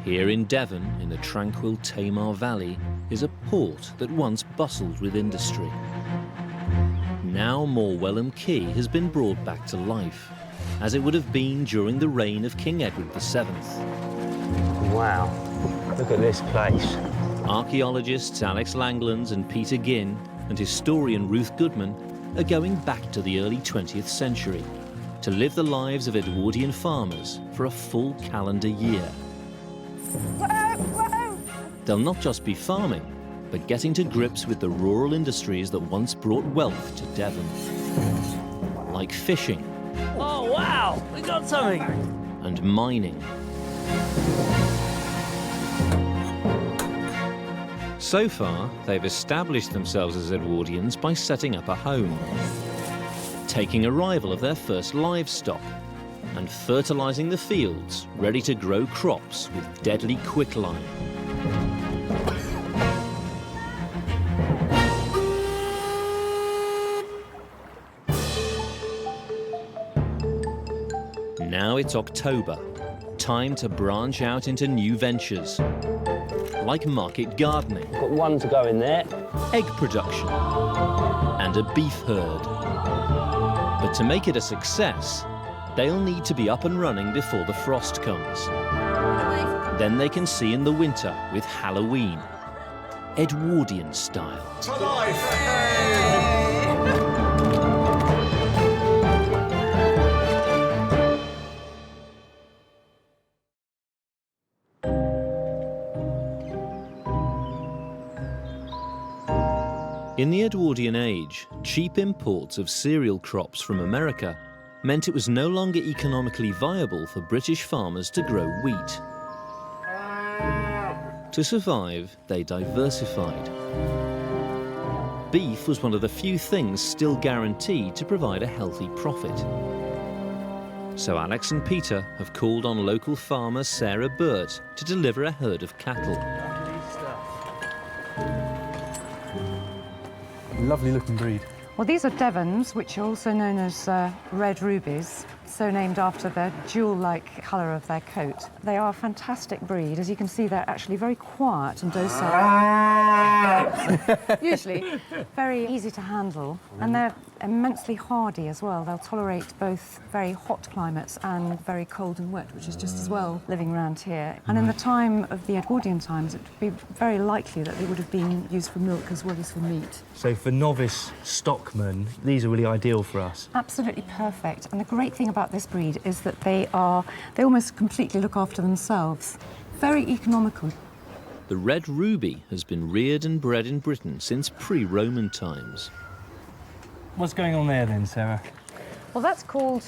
Here in Devon, in the tranquil Tamar Valley, is a port that once bustled with industry. Now Morwellham Quay has been brought back to life, as it would have been during the reign of King Edward VII. Wow, look at this place. Archaeologists Alex Langlands and Peter Ginn and historian Ruth Goodman are going back to the early 20th century to live the lives of Edwardian farmers for a full calendar year. They'll not just be farming, but getting to grips with the rural industries that once brought wealth to Devon. Like fishing. Oh, wow, we got something. And mining. So far, they've established themselves as Edwardians by setting up a home, taking arrival of their first livestock, and fertilizing the fields, ready to grow crops with deadly quicklime. Now it's October, time to branch out into new ventures, like market gardening. Got one to go in there. Egg production, and a beef herd. But to make it a success, they'll need to be up and running before the frost comes. Then they can see in the winter with Halloween, Edwardian style. To life! In the Edwardian age, cheap imports of cereal crops from America meant it was no longer economically viable for British farmers to grow wheat. To survive, they diversified. Beef was one of the few things still guaranteed to provide a healthy profit. So Alex and Peter have called on local farmer Sarah Burt to deliver a herd of cattle. Lovely looking breed. Well, these are Devons, which are also known as red rubies, so named after the jewel-like colour of their coat. They are a fantastic breed. As you can see, they're actually very quiet and docile. Usually very easy to handle, and they're immensely hardy as well. They'll tolerate both very hot climates and very cold and wet, which is just as well living around here. And in the time of the Edwardian times, it would be very likely that they would have been used for milk as well as for meat. So for novice stockmen, these are really ideal for us. Absolutely perfect. And the great thing about this breed is that they almost completely look after themselves. Very economical. The red ruby has been reared and bred in Britain since pre-Roman times. What's going on there then, Sarah? Well, that's called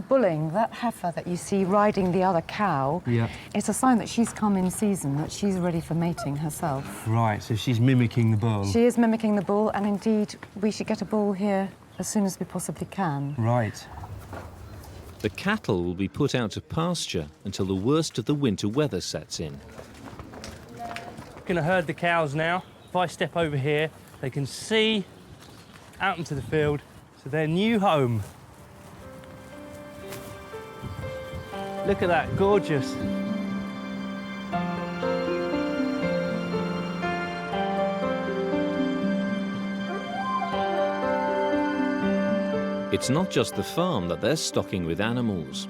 bulling. That heifer that you see riding the other cow, it's a sign that she's come in season, that she's ready for mating herself. Right, so she's mimicking the bull. She is mimicking the bull, and indeed, we should get a bull here as soon as we possibly can. Right. The cattle will be put out to pasture until the worst of the winter weather sets in. Going to herd the cows now. If I step over here, they can see out into the field to their new home. Look at that, gorgeous. It's not just the farm that they're stocking with animals.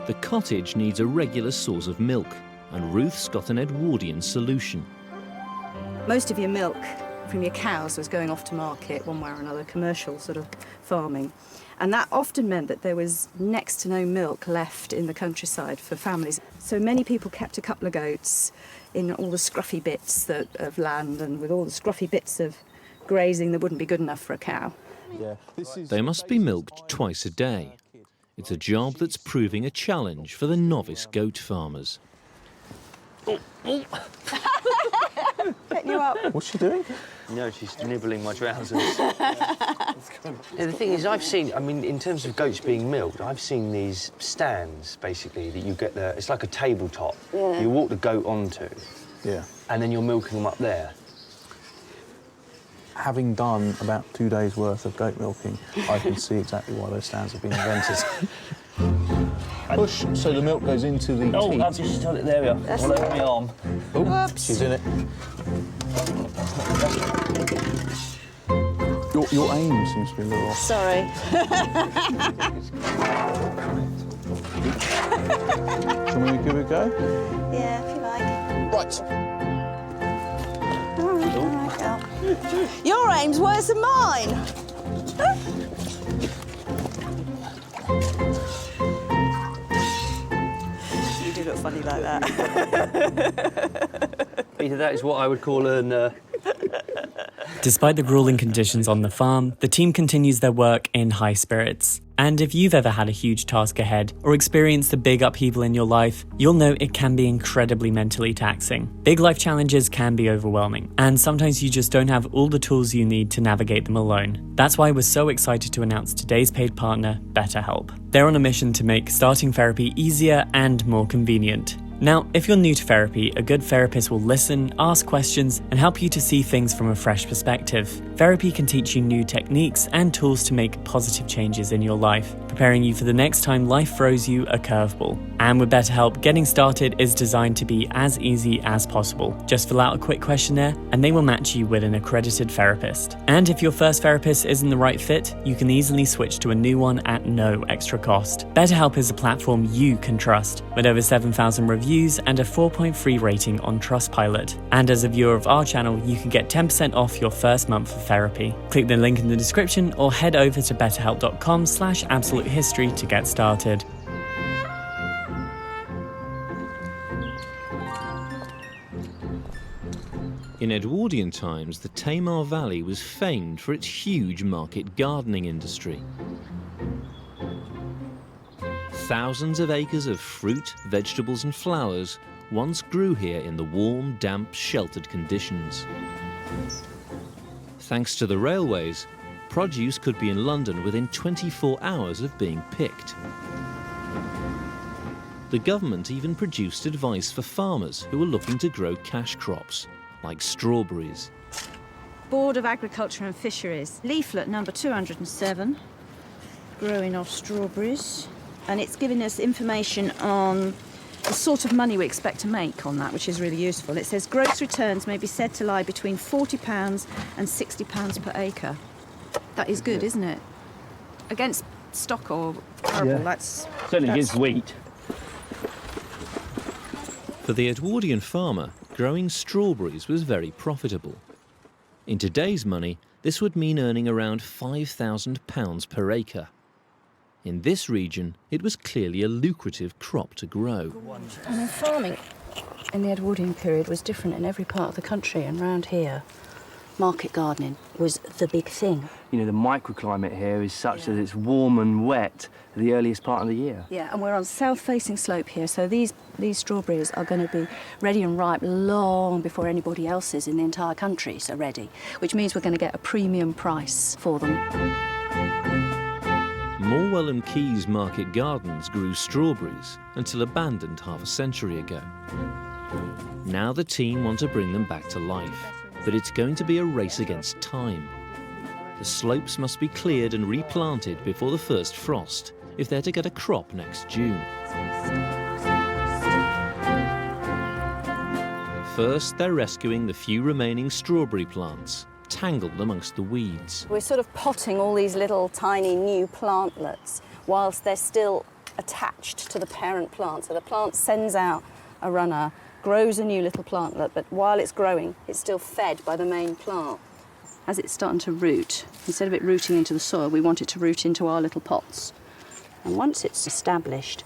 The cottage needs a regular source of milk, and Ruth's got an Edwardian solution. Most of your milk from your cows was going off to market one way or another, commercial sort of farming. And that often meant that there was next to no milk left in the countryside for families. So many people kept a couple of goats in all the scruffy bits of land and with all the scruffy bits of grazing that wouldn't be good enough for a cow. They must be milked twice a day. It's a job that's proving a challenge for the novice goat farmers. Getting you up. What's she doing? No, she's nibbling my trousers. The thing is, I've seen, I mean, in terms of goats being milked, I've seen these stands, basically, that you get there. It's like a tabletop. Yeah. You walk the goat onto. Yeah. And then you're milking them up there. Having done about 2 days' worth of goat milking, I can see exactly why those stands have been invented. Push so the milk goes into the Oh, teat. I've just done it. There we are. All over my arm. Oh, Whoops. she's in it. Your aim seems to be a little off. Sorry. Shall we give it a go? Yeah, if you like. Right. All right, girl. Your aim's worse than mine. You do look funny like that. Peter, that is what I would call an... Despite the grueling conditions on the farm, the team continues their work in high spirits. And if you've ever had a huge task ahead or experienced a big upheaval in your life, you'll know it can be incredibly mentally taxing. Big life challenges can be overwhelming, and sometimes you just don't have all the tools you need to navigate them alone. That's why we're so excited to announce today's paid partner, BetterHelp. They're on a mission to make starting therapy easier and more convenient. Now, if you're new to therapy, a good therapist will listen, ask questions, and help you to see things from a fresh perspective. Therapy can teach you new techniques and tools to make positive changes in your life, preparing you for the next time life throws you a curveball. And with BetterHelp, getting started is designed to be as easy as possible. Just fill out a quick questionnaire, and they will match you with an accredited therapist. And if your first therapist isn't the right fit, you can easily switch to a new one at no extra cost. BetterHelp is a platform you can trust, with over 7,000 reviews and a 4.3 rating on Trustpilot. And as a viewer of our channel, you can get 10% off your first month of therapy. Click the link in the description or head over to betterhelp.com/absolutehistory to get started. In Edwardian times, the Tamar Valley was famed for its huge market gardening industry. Thousands of acres of fruit, vegetables and flowers once grew here in the warm, damp, sheltered conditions. Thanks to the railways, produce could be in London within 24 hours of being picked. The government even produced advice for farmers who were looking to grow cash crops, like strawberries. Board of Agriculture and Fisheries, leaflet number 207, growing of strawberries. And it's giving us information on the sort of money we expect to make on that, which is really useful. It says gross returns may be said to lie between £40 and £60 per acre. That is good, isn't it? Against stock or arable, that's... Certainly gives wheat. For the Edwardian farmer, growing strawberries was very profitable. In today's money, this would mean earning around £5,000 per acre. In this region, it was clearly a lucrative crop to grow. I mean, farming in the Edwardian period was different in every part of the country, and round here, market gardening was the big thing. You know, the microclimate here is such that it's warm and wet at the earliest part of the year. Yeah, and we're on south-facing slope here, so these strawberries are going to be ready and ripe long before anybody else's in the entire country are ready, which means we're going to get a premium price for them. Morwell and Key's market gardens grew strawberries until abandoned half a century ago. Now the team want to bring them back to life, but it's going to be a race against time. The slopes must be cleared and replanted before the first frost if they're to get a crop next June. First, they're rescuing the few remaining strawberry plants, tangled amongst the weeds. We're sort of potting all these little tiny new plantlets whilst they're still attached to the parent plant. So the plant sends out a runner, grows a new little plantlet, but while it's growing, it's still fed by the main plant. As it's starting to root, instead of it rooting into the soil, we want it to root into our little pots. And once it's established,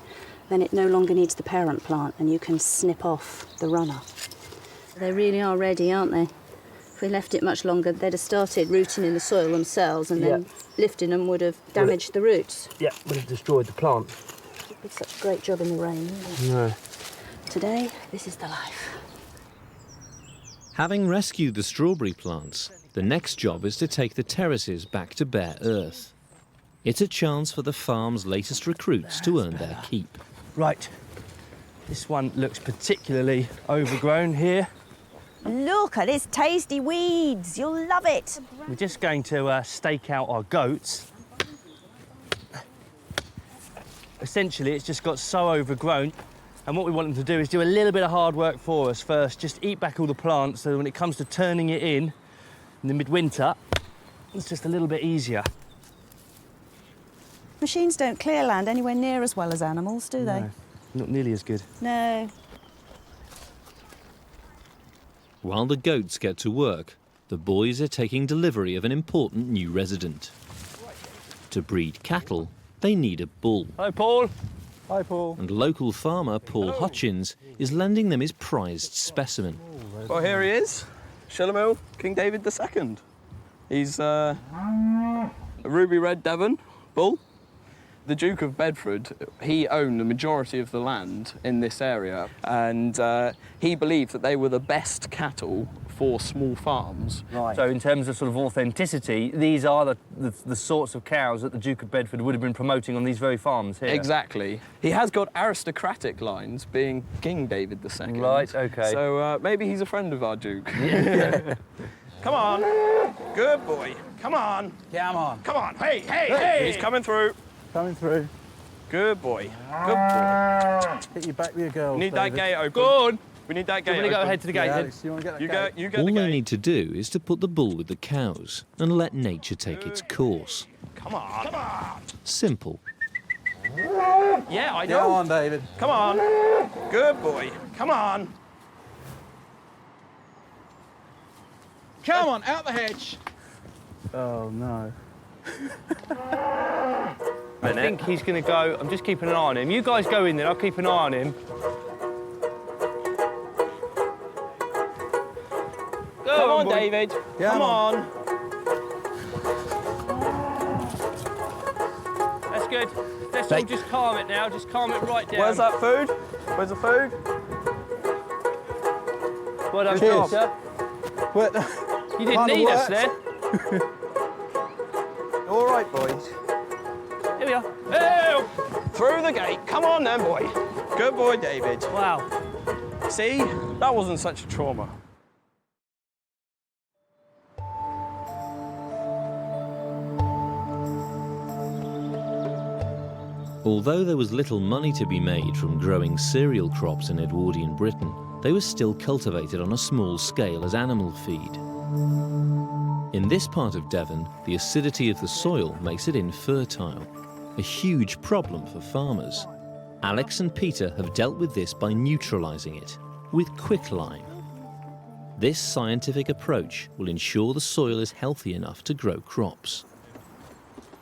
then it no longer needs the parent plant and you can snip off the runner. They really are ready, aren't they? If we left it much longer, they'd have started rooting in the soil themselves, and then lifting them would have damaged the roots. Yeah, would have destroyed the plant. It did such a great job in the rain, didn't it? No. Today, this is the life. Having rescued the strawberry plants, the next job is to take the terraces back to bare earth. It's a chance for the farm's latest recruits to earn their keep. Right, this one looks particularly overgrown here. Look at this tasty weeds. You'll love it. We're just going to stake out our goats. essentially it's just got so overgrown. And what we want them to do is do a little bit of hard work for us first, just eat back all the plants, so when it comes to turning it in the midwinter, it's just a little bit easier. Machines don't clear land anywhere near as well as animals, do they? No, not nearly as good. No. While the goats get to work, the boys are taking delivery of an important new resident. To breed cattle, they need a bull. Hello, Paul. Hi, Paul. And local farmer Paul Hutchins is lending them his prized specimen. Well, here he is, Shilamil, King David II. He's a ruby red Devon bull. The Duke of Bedford, he owned the majority of the land in this area, and he believed that they were the best cattle for small farms. Right. So in terms of sort of authenticity, these are the sorts of cows that the Duke of Bedford would have been promoting on these very farms here. Exactly. He has got aristocratic lines, being King David II. Right, OK. So maybe he's a friend of our Duke. Yeah. Come on. Good boy. Come on. Yeah, I'm on. Come on. Hey, hey, hey. He's coming through. Coming through. Good boy. Good boy. Hit your back with your girls, Need that David. gate open. Go on. We need that gate Do you want to open. go ahead to the gate Yeah, then? Alex, you want to get that You gate? go, you get All the they gate. need to do is to put the bull with the cows and let nature take its course. Come on. Come on. Simple. Yeah, I Go know. on, David. Come on. Good boy. Come on. Come on, out the hedge. Oh, no. I think he's going to go. I'm just keeping an eye on him. You guys go in there, I'll keep an eye on him. Come on, boy. David. Yeah, Come I'm on. That's good. Let's all just calm it now. Just calm it right down. Where's that food? Where's the food? Well done, Cheers. Peter. What? You didn't Kinda need us worked. there. All right, boys. Here we are. Oh! Through the gate. Come on then, boy. Good boy, David. Wow. See? That wasn't such a trauma. Although there was little money to be made from growing cereal crops in Edwardian Britain, they were still cultivated on a small scale as animal feed. In this part of Devon, the acidity of the soil makes it infertile, a huge problem for farmers. Alex and Peter have dealt with this by neutralising it with quicklime. This scientific approach will ensure the soil is healthy enough to grow crops.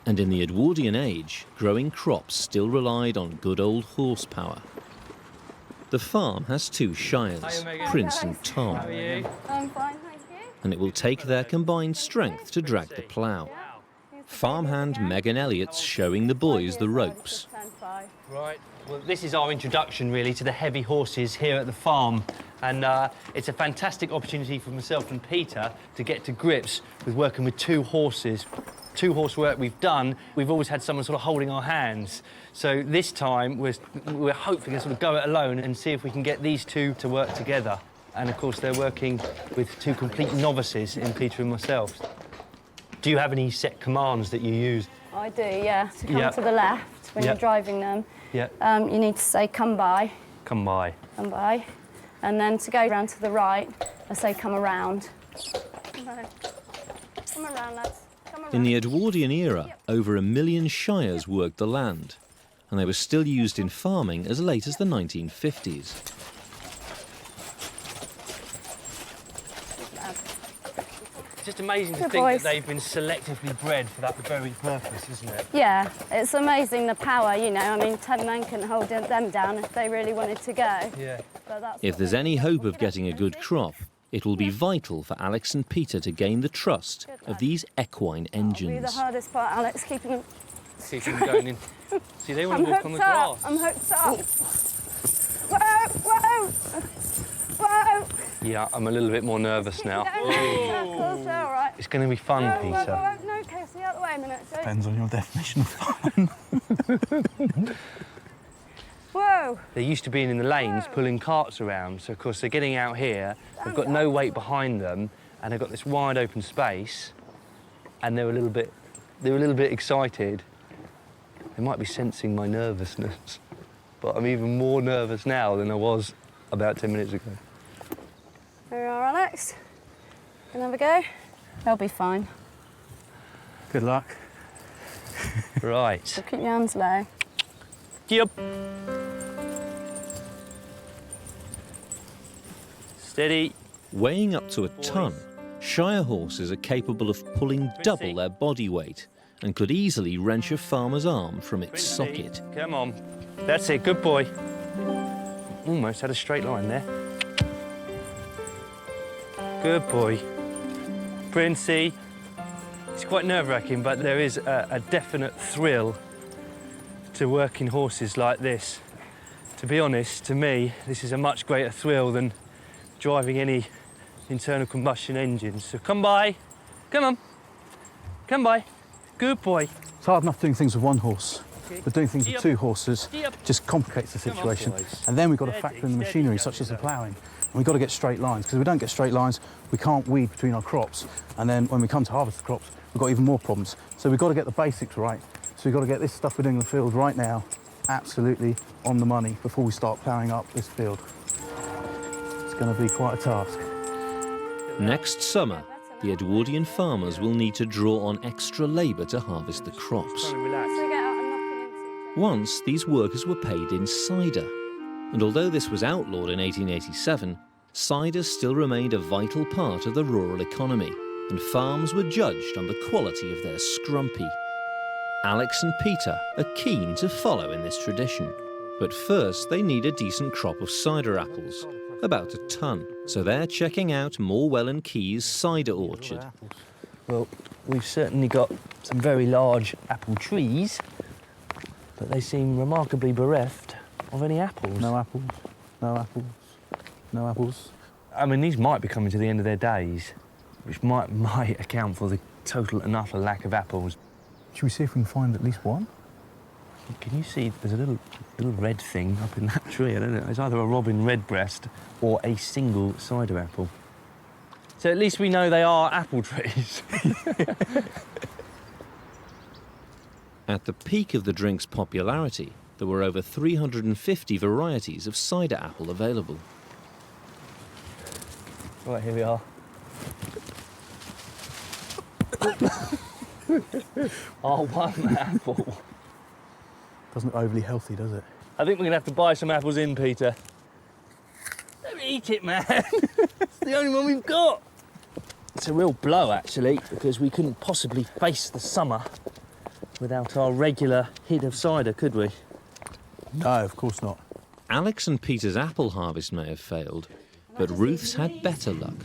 And in the Edwardian age, growing crops still relied on good old horsepower. The farm has two shires, Hiya, Megan. Prince and Tom, How are you? I'm fine, thank you. and it will take their combined strength to drag the plough. Farmhand Megan Elliott's showing the boys the ropes. Right. Well, this is our introduction, really, to the heavy horses here at the farm. And it's a fantastic opportunity for myself and Peter to get to grips with working with two horses. Two-horse work we've done, we've always had someone sort of holding our hands. So this time, we're hoping to sort of go it alone and see if we can get these two to work together. And, of course, they're working with two complete novices in Peter and myself. Do you have any set commands that you use? I do, yeah. To come Yeah. to the left when Yeah. you're driving them, Yeah. you need to say, come by, Come by. come by. And then to go round to the right, I say, come around. Come on. Come around, lads. Come around. In the Edwardian era, over 1 million shires worked the land, and they were still used in farming as late as the 1950s. It's just amazing to Good think boys. that they've been selectively bred for that very purpose, isn't it? Yeah, it's amazing the power, you know. I mean, 10 men can hold them down if they really wanted to go. Yeah. But that's If what there's they any do. hope of getting a good crop, it will be vital for Alex and Peter to gain the trust of these equine That'll be the engines. hardest part, Alex, keeping them. See them going in. See, they want I'm to walk on the hooked up. grass. I'm hooked up. Whoa, whoa, whoa. Yeah, I'm a little bit more nervous now. Circles, they're all right. It's going to be fun, Whoa, Peter. whoa, whoa. No, Casey, out the way a minute. So. Depends on your definition of fun. Whoa. They're used to being in the lanes pulling carts around, so of course they're getting out here, they've got no weight behind them, and they've got this wide open space, and they're a little bit excited. They might be sensing my nervousness, but I'm even more nervous now than I was about 10 minutes ago. There you are, Alex. Gonna have a go? They'll be fine. Good luck. Right. So keep your hands low. Yep. Steady. Weighing up to a ton, Shire horses are capable of pulling double their body weight and could easily wrench a farmer's arm from its socket. Come on. That's it, good boy. Almost had a straight line there. Good boy. Princey. It's quite nerve-wracking, but there is a definite thrill to working horses like this. To be honest, to me, this is a much greater thrill than driving any internal combustion engines. So come by. Come on. Come by. Good boy. It's hard enough doing things with one horse, but doing things with two horses just complicates the situation. And then we've got to factor in the machinery, such as the ploughing. And we've got to get straight lines, because if we don't get straight lines, we can't weed between our crops. And then when we come to harvest the crops, we've got even more problems. So we've got to get the basics right. So we've got to get this stuff we're doing in the field right now absolutely on the money before we start ploughing up this field. It's going to be quite a task. Next summer, the Edwardian farmers will need to draw on extra labour to harvest the crops. So get out and knock it into. Once, these workers were paid in cider. And although this was outlawed in 1887, cider still remained a vital part of the rural economy, and farms were judged on the quality of their scrumpy. Alex and Peter are keen to follow in this tradition. But first, they need a decent crop of cider apples, about a ton. So they're checking out Morwell & Key's cider orchard. Well, we've certainly got some very large apple trees, but they seem remarkably bereft of any apples. No apples, no apples, no apples. I mean, these might be coming to the end of their days, which might account for the total and utter lack of apples. Should we see if we can find at least one? Can you see there's a little red thing up in that tree? I don't know. It's either a robin redbreast or a single cider apple. So at least we know they are apple trees. At the peak of the drink's popularity, there were over 350 varieties of cider apple available. Right, here we are. Our one apple. Doesn't look overly healthy, does it? I think we're going to have to buy some apples in, Peter. Let me eat it, man. It's the only one we've got. It's a real blow, actually, because we couldn't possibly face the summer without our regular hit of cider, could we? No, of course not. Alex and Peter's apple harvest may have failed, but Ruth's had better luck.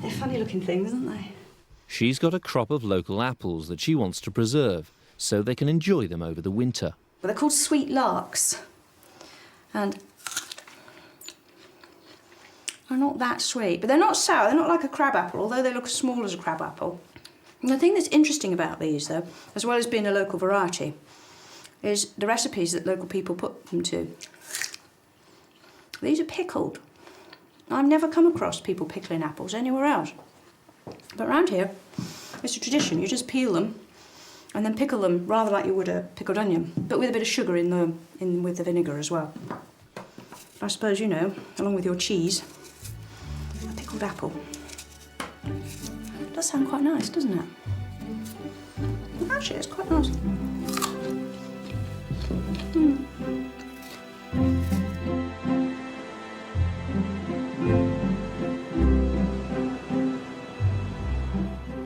They're funny-looking things, aren't they? She's got a crop of local apples that she wants to preserve so they can enjoy them over the winter. Well, they're called sweet larks, and they're not that sweet, but they're not sour. They're not like a crab apple, although they look as small as a crab apple. And the thing that's interesting about these, though, as well as being a local variety, is the recipes that local people put them to. These are pickled. I've never come across people pickling apples anywhere else. But around here, it's a tradition. You just peel them and then pickle them rather like you would a pickled onion, but with a bit of sugar in with the vinegar as well. I suppose, you know, along with your cheese, a pickled apple. It does sound quite nice, doesn't it? Actually, it's quite nice.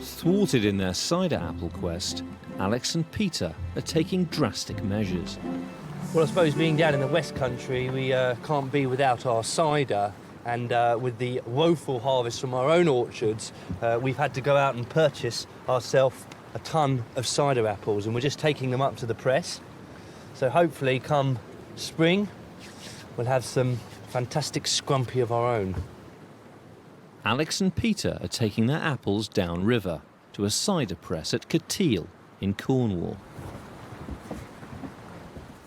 Thwarted in their cider apple quest, Alex and Peter are taking drastic measures. Well, I suppose being down in the West Country, we can't be without our cider. And with the woeful harvest from our own orchards, we've had to go out and purchase ourselves a ton of cider apples, and we're just taking them up to the press. So hopefully, come spring, we'll have some fantastic scrumpy of our own. Alex and Peter are taking their apples downriver to a cider press at Cateel in Cornwall.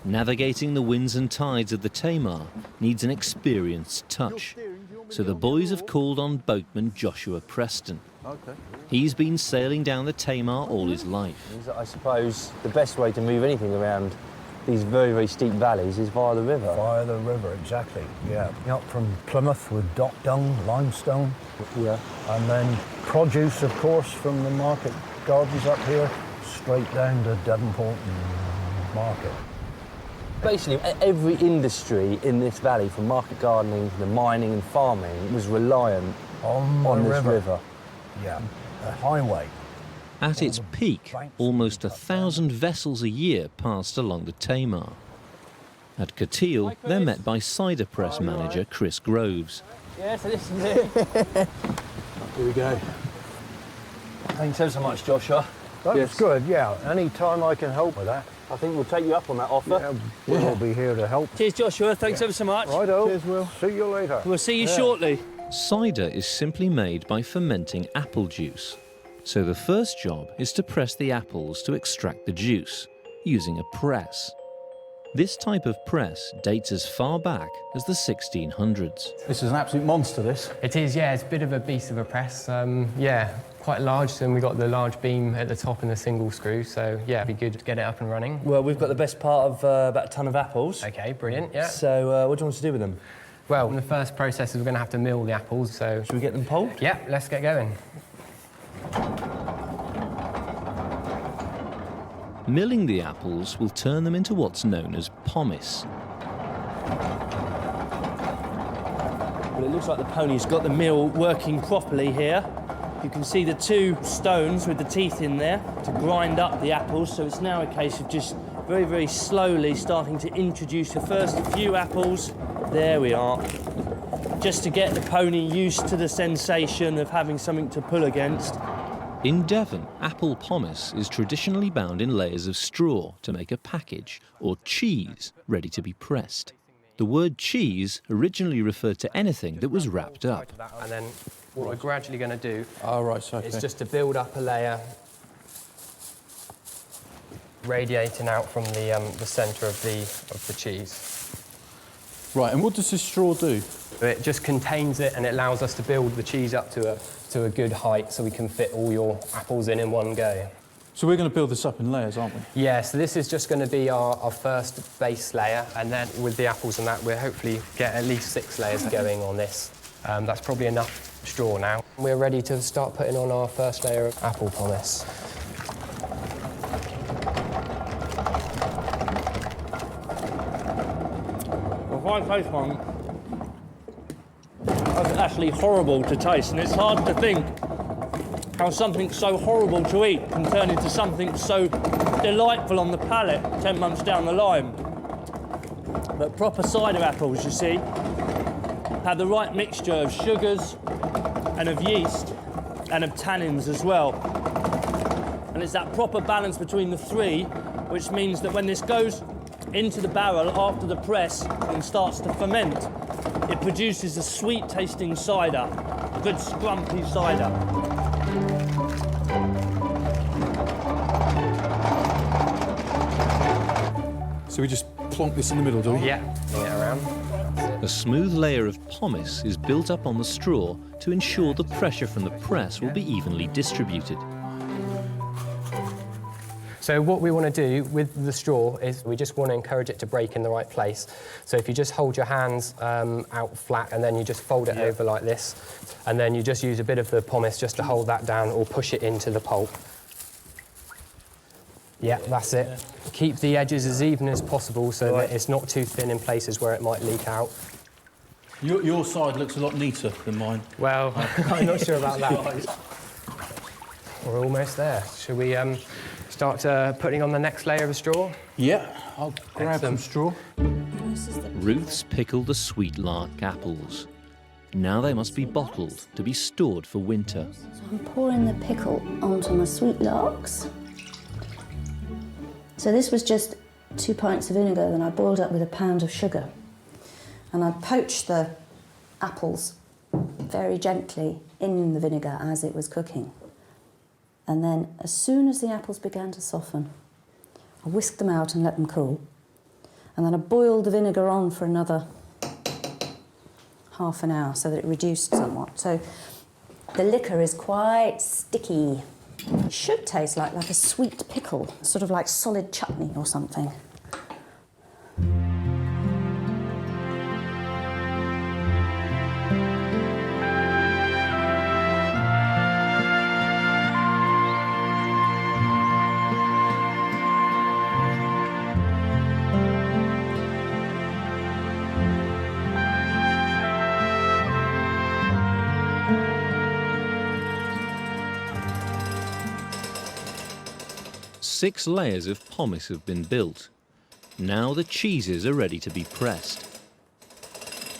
Navigating the winds and tides of the Tamar needs an experienced touch, so the boys have called on boatman Joshua Preston. Okay. He's been sailing down the Tamar all his life. I suppose the best way to move anything around these very, very steep valleys is via the river. Via the river, exactly, yeah. Up from Plymouth with dock dung, limestone. Yeah. And then produce, of course, from the market gardens up here, straight down to Devonport and Market. Basically, every industry in this valley, from market gardening to the mining and farming, was reliant on this river. Yeah, a highway. At its peak, almost 1,000 vessels a year passed along the Tamar. At Coteal, they're met by cider press manager Chris Groves. Yeah, so this is it. Here we go. Thanks so much, Joshua. That's good, yeah. Any time I can help with that. I think we'll take you up on that offer. Yeah, we'll be here to help. Cheers, Joshua. Thanks ever so much. Righto. Cheers, Will. See you later. We'll see you shortly. Cider is simply made by fermenting apple juice. So the first job is to press the apples to extract the juice, using a press. This type of press dates as far back as the 1600s. This is an absolute monster, this. It is, yeah. It's a bit of a beast of a press. Yeah, quite large. And we've got the large beam at the top and the single screw. So, yeah, it'd be good to get it up and running. Well, we've got the best part of about a tonne of apples. OK, brilliant, yeah. So what do you want to do with them? Well, the first process is we're going to have to mill the apples, so... Should we get them pulled? Yeah, let's get going. Milling the apples will turn them into what's known as pomace. Well, it looks like the pony's got the mill working properly here. You can see the two stones with the teeth in there to grind up the apples, so it's now a case of just very, very slowly starting to introduce the first few apples. There we are. Just to get the pony used to the sensation of having something to pull against. In Devon, apple pomace is traditionally bound in layers of straw to make a package, or cheese, ready to be pressed. The word cheese originally referred to anything that was wrapped up. And then what we're gradually going to do Okay. is just to build up a layer radiating out from the centre of the cheese. Right, and what does this straw do? It just contains it and it allows us to build the cheese up to a good height so we can fit all your apples in one go. So we're going to build this up in layers, aren't we? Yeah, so this is just going to be our first base layer, and then with the apples and that, we'll hopefully get at least 6 layers going on this. That's probably enough straw now. We're ready to start putting on our first layer of apple pomace. If I taste one, that's actually horrible to taste, and it's hard to think how something so horrible to eat can turn into something so delightful on the palate 10 months down the line. But proper cider apples, you see, have the right mixture of sugars and of yeast and of tannins as well. And it's that proper balance between the three, which means that when this goes into the barrel after the press and starts to ferment, it produces a sweet-tasting cider, good scrumpy cider. So we just plonk this in the middle, do we? Yeah, bring it around. A smooth layer of pomace is built up on the straw to ensure the pressure from the press will be evenly distributed. So what we want to do with the straw is we just want to encourage it to break in the right place. So if you just hold your hands out flat and then you just fold it over like this, and then you just use a bit of the pomace just to hold that down or push it into the pulp. Yeah, that's it. Keep the edges as even as possible so that it's not too thin in places where it might leak out. Your side looks a lot neater than mine. Well, I'm not sure about that. We're almost there. Should we start putting on the next layer of straw? Yeah, I'll grab some straw. Ruth's pickled the sweet lark apples. Now they must be bottled to be stored for winter. So I'm pouring the pickle onto my sweet larks. So this was just 2 pints of vinegar that I boiled up with a pound of sugar. And I poached the apples very gently in the vinegar as it was cooking. And then as soon as the apples began to soften, I whisked them out and let them cool. And then I boiled the vinegar on for another half an hour so that it reduced somewhat. So the liquor is quite sticky. It should taste like a sweet pickle, sort of like solid chutney or something. 6 layers of pomace have been built. Now the cheeses are ready to be pressed.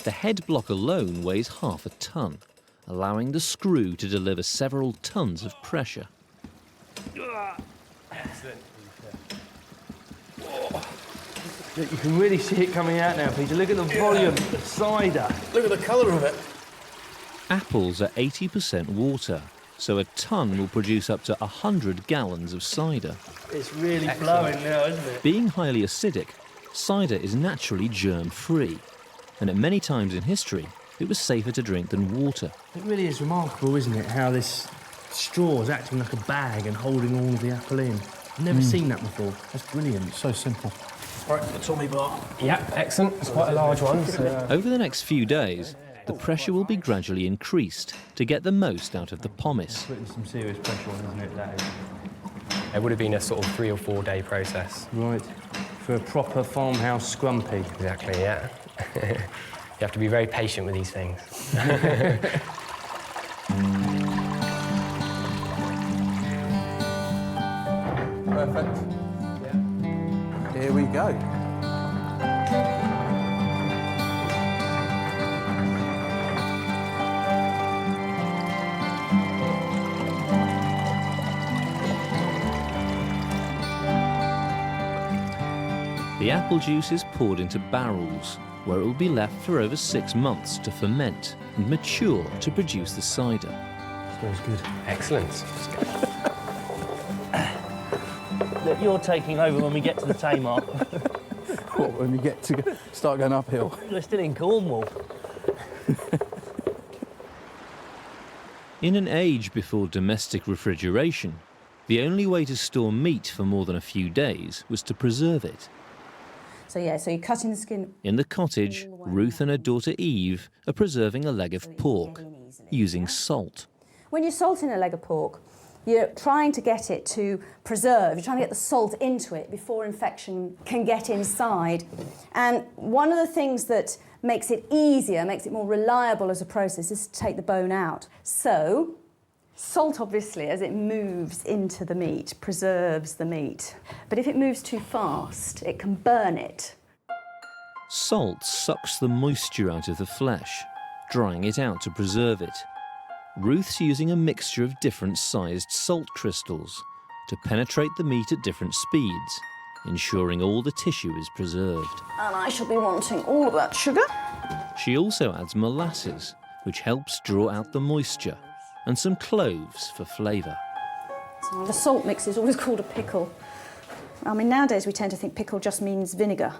The head block alone weighs half a ton, allowing the screw to deliver several tons of pressure. Excellent. Look, you can really see it coming out now, Peter. Look at the volume of cider. Look at the colour of it. Apples are 80% water, so a ton will produce up to 100 gallons of cider. It's really flowing now, isn't it? Being highly acidic, cider is naturally germ-free, and at many times in history, it was safer to drink than water. It really is remarkable, isn't it, how this straw is acting like a bag and holding all of the apple in. I've never seen that before. That's brilliant. So simple. All right, the Tommy bar. Yeah, excellent. It's quite a large one. So, Over the next few days, the pressure will be gradually increased to get the most out of the pomace. Putting some serious pressure on, isn't it, that is? it would have been a sort of 3 or 4 day process. Right. For a proper farmhouse scrumpy. Exactly, yeah. You have to be very patient with these things. Perfect. Here we go. The apple juice is poured into barrels, where it will be left for over 6 months to ferment and mature to produce the cider. Smells good. Excellent. Look, you're taking over when we get to the Tamar. What, when we start going uphill? We're still in Cornwall. In an age before domestic refrigeration, the only way to store meat for more than a few days was to preserve it. So yeah, so you're cutting the skin. In the cottage, Ruth and her daughter Eve are preserving a leg of pork using salt. When you're salting a leg of pork, you're trying to get it to preserve. You're trying to get the salt into it before infection can get inside. And one of the things that makes it easier, makes it more reliable as a process, is to take the bone out. So salt, obviously, as it moves into the meat, preserves the meat. But if it moves too fast, it can burn it. Salt sucks the moisture out of the flesh, drying it out to preserve it. Ruth's using a mixture of different sized salt crystals to penetrate the meat at different speeds, ensuring all the tissue is preserved. And I shall be wanting all of that sugar. She also adds molasses, which helps draw out the moisture, and some cloves for flavour. So the salt mix is always called a pickle. I mean, nowadays we tend to think pickle just means vinegar,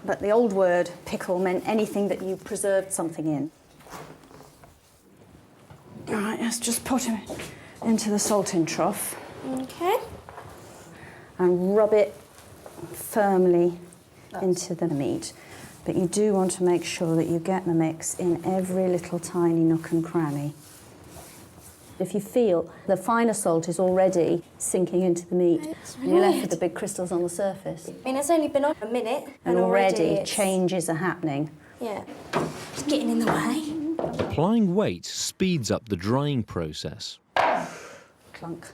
but the old word pickle meant anything that you preserved something in. All right, let's just put it into the salting trough. Okay. And rub it firmly into the meat. But you do want to make sure that you get the mix in every little tiny nook and cranny. If you feel the finer salt is already sinking into the meat, and you're left with the big crystals on the surface. I mean, it's only been on a minute, And already changes are happening. Yeah. It's getting in the way. Applying weight speeds up the drying process. Clunk.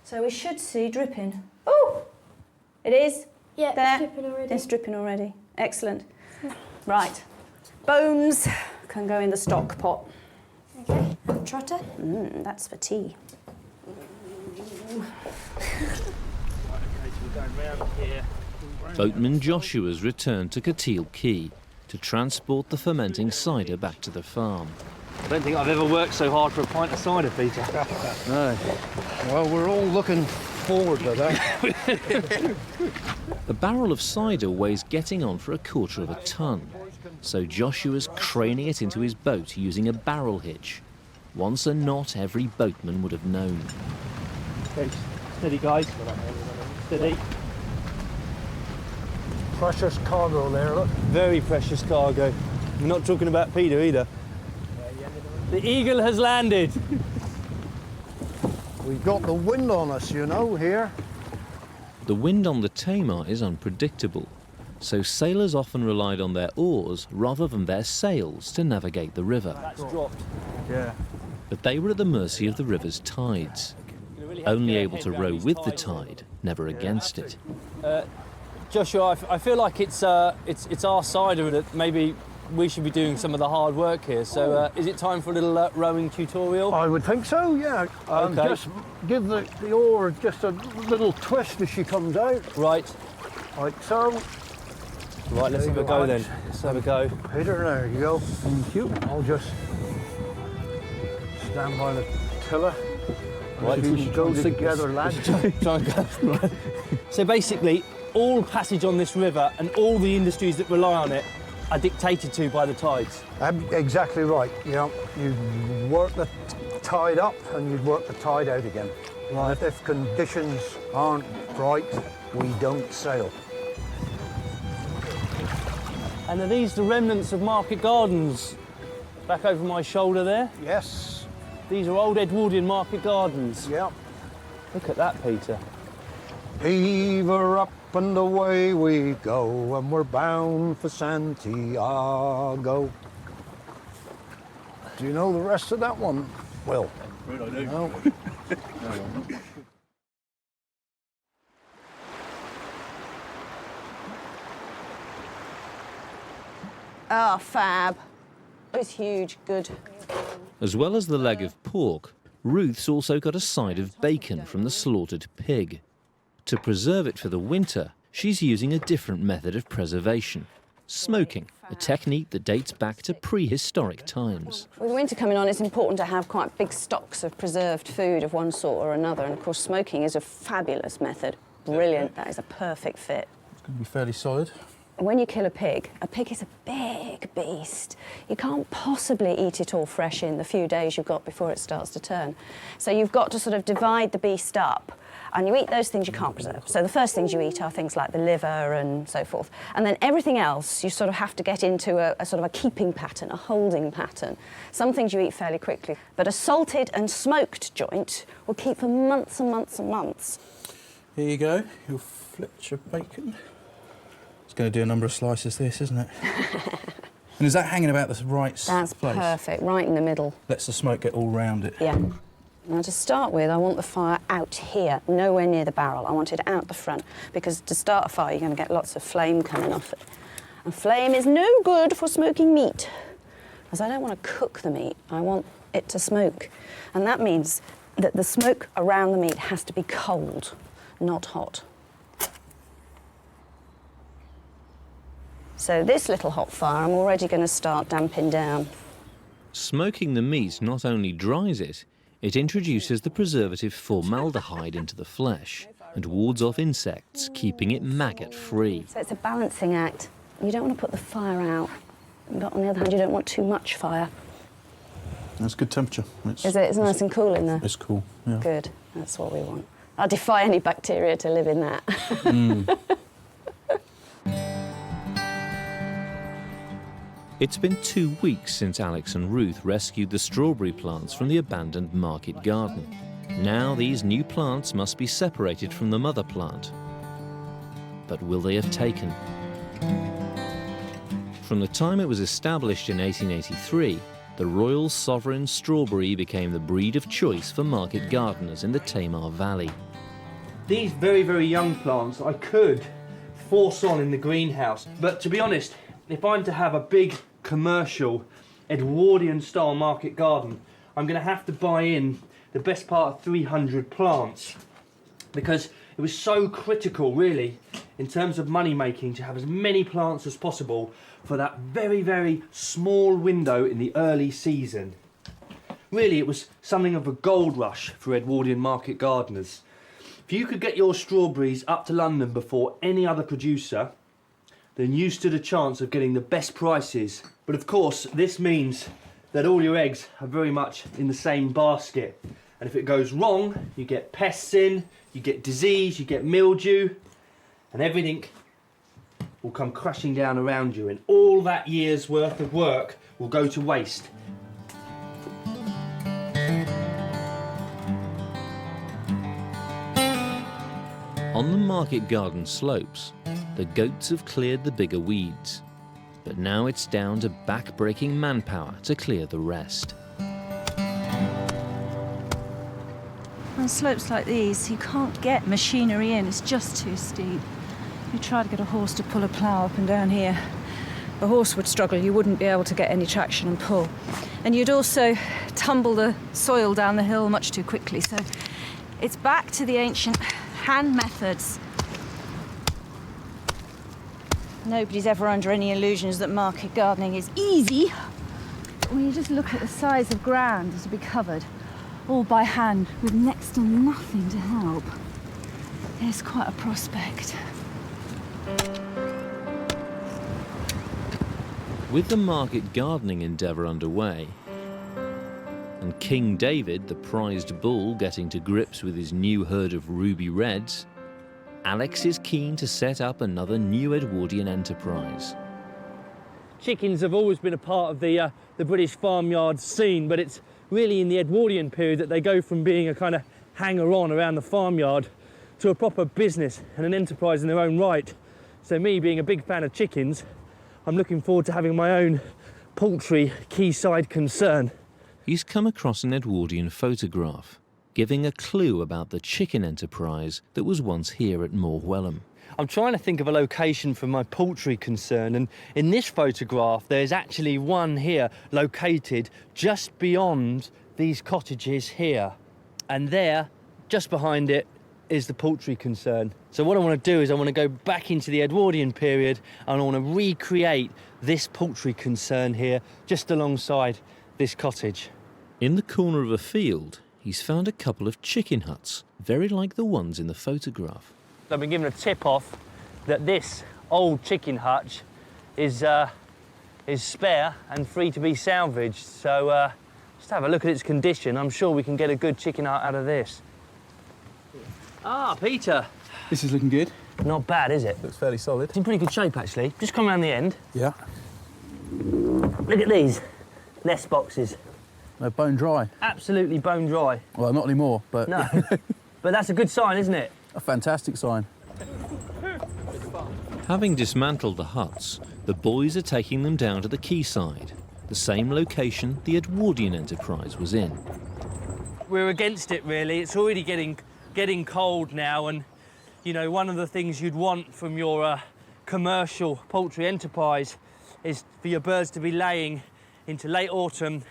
So we should see dripping. Oh! It is? Yeah, There. it's dripping already. It's dripping already. Excellent. Right. Bones can go in the stock pot. Okay. Trotter. That's for tea. Boatman Joshua's returned to Cateel Quay to transport the fermenting cider back to the farm. I don't think I've ever worked so hard for a pint of cider, Peter. No. Well, we're all looking forward to that. A barrel of cider weighs getting on for 1/4 of a ton, so Joshua's craning it into his boat using a barrel hitch. Once a knot every boatman would have known. Okay, steady guys, steady. Precious cargo there, look. Very precious cargo. We're not talking about Peter either. The Eagle has landed. We've got the wind on us, you know, here. The wind on the Tamar is unpredictable, so sailors often relied on their oars rather than their sails to navigate the river. That's dropped. Yeah. But they were at the mercy of the river's tides, only able to row with the tide, never against it. Joshua, I feel like it's our side of it that maybe we should be doing some of the hard work here. So is it time for a little rowing tutorial? I would think so, yeah. Okay. Just give the oar just a little twist as she comes out. Right. Like so. Right, let's have a go then. Let's have a go. Peter, there you go. Thank you. I'll just stand by the tiller. Right, we should go together, lads. Try and go. Right. So basically, all passage on this river and all the industries that rely on it are dictated to by the tides. Exactly right. Yeah, you work the tide up and you work the tide out again. Right. If conditions aren't right, we don't sail. And are these the remnants of market gardens back over my shoulder there? Yes. These are old Edwardian market gardens. Yeah. Look at that, Peter. Heave her up and away we go, and we're bound for Santiago. Do you know the rest of that one? Well, I do. no. Oh, fab. It's huge, good. As well as the leg of pork, Ruth's also got a side of bacon from the slaughtered pig. To preserve it for the winter, she's using a different method of preservation. Smoking, a technique that dates back to prehistoric times. With winter coming on, it's important to have quite big stocks of preserved food of one sort or another, and of course smoking is a fabulous method. Brilliant, that is a perfect fit. It's going to be fairly solid. When you kill a pig is a big beast. You can't possibly eat it all fresh in the few days you've got before it starts to turn. So you've got to sort of divide the beast up, and you eat those things you can't preserve. So the first things you eat are things like the liver and so forth. And then everything else, you sort of have to get into a sort of a keeping pattern, a holding pattern. Some things you eat fairly quickly, but a salted and smoked joint will keep for months and months and months. Here you go, your Fletcher bacon. It's going to do a number of slices, this, isn't it? And is that hanging about the right place? That's perfect, right in the middle. Lets the smoke get all round it. Yeah. Now, to start with, I want the fire out here, nowhere near the barrel. I want it out the front, because to start a fire, you're going to get lots of flame coming off it. And flame is no good for smoking meat, because I don't want to cook the meat. I want it to smoke. And that means that the smoke around the meat has to be cold, not hot. So this little hot fire, I'm already going to start damping down. Smoking the meat not only dries it, it introduces the preservative formaldehyde into the flesh and wards off insects, keeping it maggot-free. So it's a balancing act. You don't want to put the fire out, but on the other hand, you don't want too much fire. That's good temperature. Is it? It's nice and cool in there? It's cool, yeah. Good, that's what we want. I defy any bacteria to live in that. It's been 2 weeks since Alex and Ruth rescued the strawberry plants from the abandoned market garden. Now these new plants must be separated from the mother plant. But will they have taken? From the time it was established in 1883, the Royal Sovereign strawberry became the breed of choice for market gardeners in the Tamar Valley. These very, very young plants I could force on in the greenhouse, but to be honest, if I'm to have a big commercial Edwardian style market garden, I'm going to have to buy in the best part of 300 plants, because it was so critical really in terms of money making to have as many plants as possible for that very, very small window in the early season. Really, it was something of a gold rush for Edwardian market gardeners. If you could get your strawberries up to London before any other producer, then you stood a chance of getting the best prices. But of course, this means that all your eggs are very much in the same basket. And if it goes wrong, you get pests in, you get disease, you get mildew, and everything will come crashing down around you, and all that year's worth of work will go to waste. On the market garden slopes, the goats have cleared the bigger weeds, but now it's down to back-breaking manpower to clear the rest. On slopes like these, you can't get machinery in, it's just too steep. You try to get a horse to pull a plough up and down here, the horse would struggle, you wouldn't be able to get any traction and pull. And you'd also tumble the soil down the hill much too quickly, so it's back to the ancient hand methods. Nobody's ever under any illusions that market gardening is easy. But when you just look at the size of ground to be covered, all by hand, with next to nothing to help, it's quite a prospect. With the market gardening endeavour underway, and King David, the prized bull, getting to grips with his new herd of ruby reds, Alex is keen to set up another new Edwardian enterprise. Chickens have always been a part of the British farmyard scene, but it's really in the Edwardian period that they go from being a kind of hanger-on around the farmyard to a proper business and an enterprise in their own right. So me, being a big fan of chickens, I'm looking forward to having my own poultry quayside concern. He's come across an Edwardian photograph, giving a clue about the chicken enterprise that was once here at Morwellum. I'm trying to think of a location for my poultry concern, and in this photograph there's actually one here located just beyond these cottages here, and there, just behind it, is the poultry concern. So what I want to do is I want to go back into the Edwardian period and I want to recreate this poultry concern here just alongside this cottage. In the corner of a field, he's found a couple of chicken huts, very like the ones in the photograph. I've been given a tip-off that this old chicken hutch is spare and free to be salvaged. So just have a look at its condition. I'm sure we can get a good chicken hut out of this. Ah, Peter. This is looking good. Not bad, is it? Looks fairly solid. It's in pretty good shape, actually. Just come around the end. Yeah. Look at these nest boxes. They're bone dry. Absolutely bone dry. Well, not anymore, but... No. But that's a good sign, isn't it? A fantastic sign. Having dismantled the huts, the boys are taking them down to the quayside, the same location the Edwardian enterprise was in. We're against it, really. It's already getting cold now, and, you know, one of the things you'd want from your commercial poultry enterprise is for your birds to be laying into late autumn